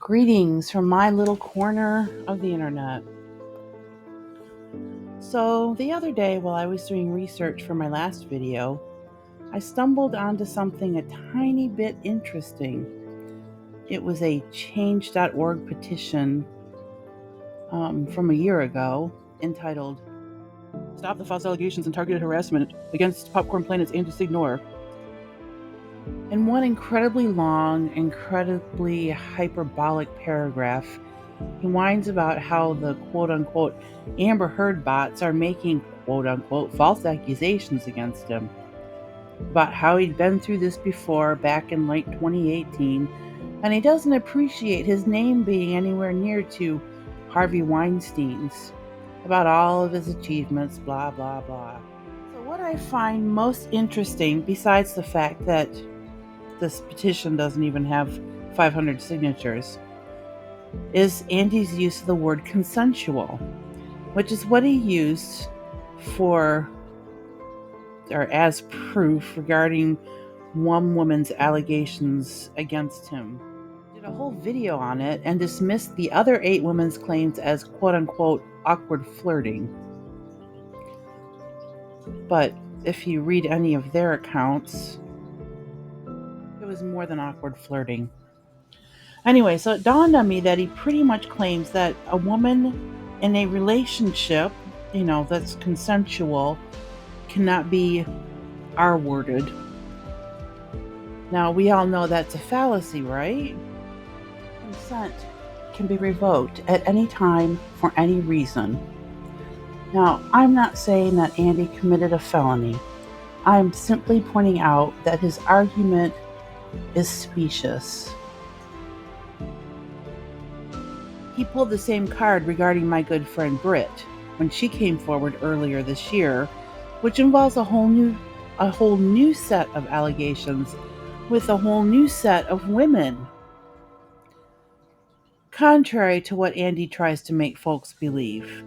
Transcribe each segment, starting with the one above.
Greetings from my little corner of the internet. So, the other day while I was doing research for my last video, I stumbled onto something a tiny bit interesting. It was a change.org petition from a year ago entitled "Stop the False Allegations and Targeted Harassment Against Popcorn Planet's Andy Signor." In one incredibly long, incredibly hyperbolic paragraph, he whines about how the quote-unquote Amber Heard bots are making quote-unquote false accusations against him, about how he'd been through this before back in late 2018, and he doesn't appreciate his name being anywhere near to Harvey Weinstein's, about all of his achievements, blah, blah, blah. So what I find most interesting, besides the fact that this petition doesn't even have 500 signatures, is Andy's use of the word consensual, which is what he used for or as proof regarding one woman's allegations against him. He did a whole video on it and dismissed the other 8 women's claims as quote-unquote awkward flirting. But if you read any of their accounts, it was more than awkward flirting. Anyway, so it dawned on me that he pretty much claims that a woman in a relationship, that's consensual, cannot be R-worded. Now, we all know that's a fallacy, right? Consent can be revoked at any time for any reason. Now, I'm not saying that Andy committed a felony. I'm simply pointing out that his argument is specious. He pulled the same card regarding my good friend Britt when she came forward earlier this year, which involves a whole new set of allegations with a whole new set of women. Contrary to what Andy tries to make folks believe.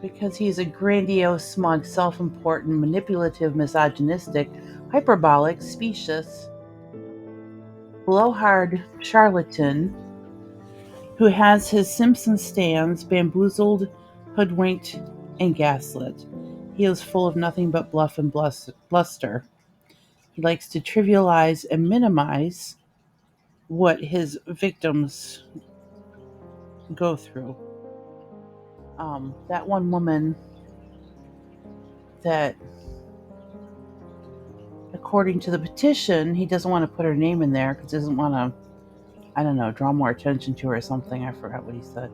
Because he's a grandiose, smug, self-important, manipulative, misogynistic, hyperbolic, specious, blowhard charlatan who has his Simpson stands bamboozled, hoodwinked, and gaslit. He is full of nothing but bluff and bluster. He likes to trivialize and minimize what his victims go through. That one woman that, according to the petition, he doesn't want to put her name in there because he doesn't want to, draw more attention to her or something. I forgot what he said.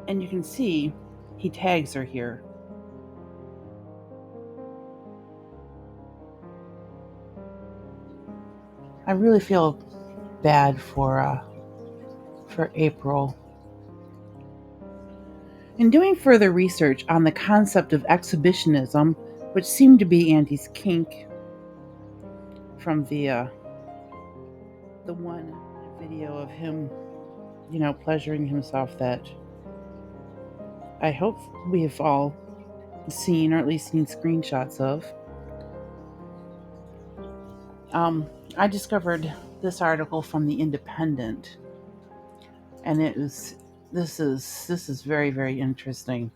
And you can see he tags her here. I really feel bad for April. In doing further research on the concept of exhibitionism, which seemed to be Andy's kink from the one video of him, pleasuring himself that I hope we have all seen, or at least seen screenshots of. I discovered this article from The Independent, and this is very, very interesting.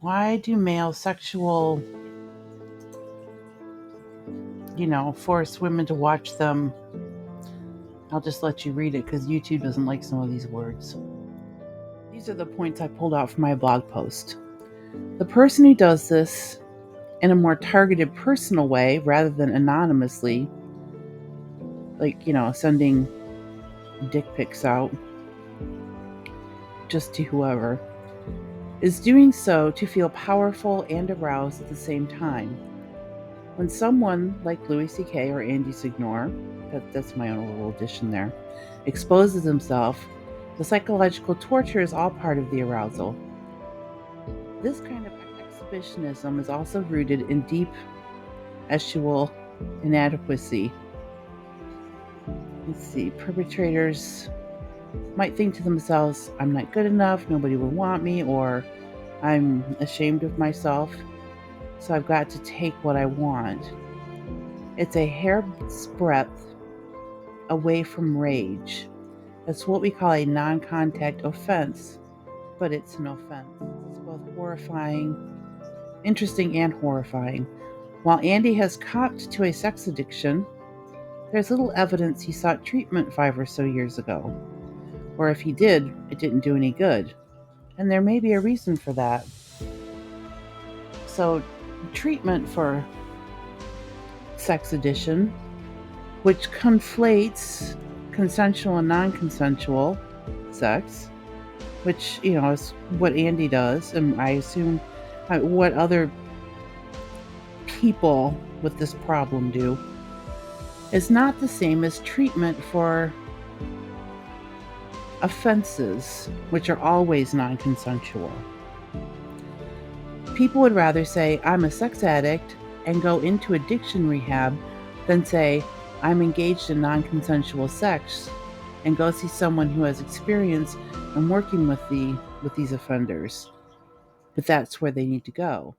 Why do male sexual, force women to watch them? I'll just let you read it because YouTube doesn't like some of these words. These are the points I pulled out from my blog post. The person who does this in a more targeted, personal way rather than anonymously, like, sending dick pics out just to whoever, is doing so to feel powerful and aroused at the same time. When someone like Louis C.K. or Andy Signor, that's my own little addition there, exposes himself, the psychological torture is all part of the arousal. This kind of exhibitionism is also rooted in deep sexual inadequacy. Let's see, perpetrators might think to themselves, I'm not good enough, nobody will want me, or I'm ashamed of myself, so I've got to take what I want. It's a hair's breadth away from rage. It's what we call a non contact offense, but it's an offense. It's both interesting and horrifying. While Andy has copped to a sex addiction, there's little evidence he sought treatment 5 or so years ago. Or if he did, it didn't do any good. And there may be a reason for that. So, treatment for sex addiction, which conflates consensual and non consensual sex, which, is what Andy does, and I assume what other people with this problem do, is not the same as treatment for offenses, which are always non consensual. People would rather say, I'm a sex addict and go into addiction rehab than say, I'm engaged in non consensual sex and go see someone who has experience in working with these offenders. But that's where they need to go.